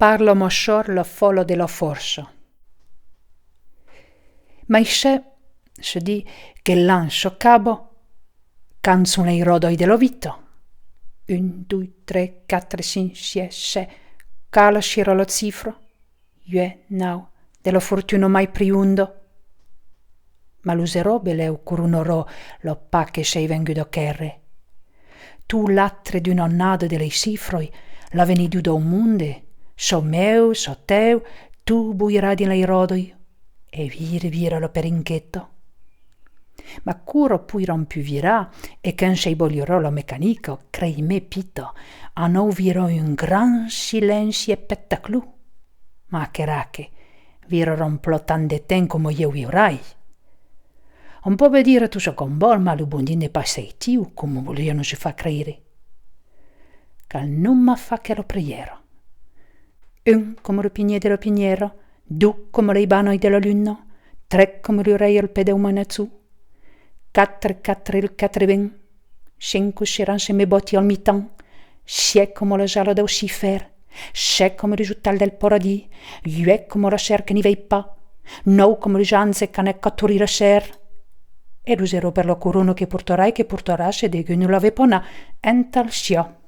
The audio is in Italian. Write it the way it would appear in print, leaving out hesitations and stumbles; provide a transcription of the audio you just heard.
parlo moscior lo folo della forza. Ma isce, se di che lancio cabo, canzone i rodoi dello vito. 1, 2, 3, 4, 5, 6, 7, cala sciro lo cifro, ue, nau, dello fortuno mai priundo. Ma l'userò beleu curunoro lo pa che sei venguto kerre. Tu l'atre d'una nada delle cifroi, la venidu da un munde, so meu, so teu, tu buirà di lei rodoi, e vira lo perinchetto. Ma curo poi non più virà, e che sei bolirò lo meccanico, crei me pito, a no virò un gran silenzio e pettaclù. Ma che rache, viro romplo tante ten come io viurai. Un po' vedere tu so con bol, ma lo bondine passei tiu, come vogliono si fa credere. Cal non ma fa che lo preghiero. 1 come lo pigne dello pignero, 2 come le banoi della luna, 3 come lo rei al pede umana zu, 4 il 4 5 seran se me botti al mitan, 6 come la gialla da Lucifer, 7 come risultal del paradis, 8 come la ser che ni vei pa, 9 come le gianze che ne catturire ser, e l'userò per la corona che porterai se de che non l'ave pona ental sia.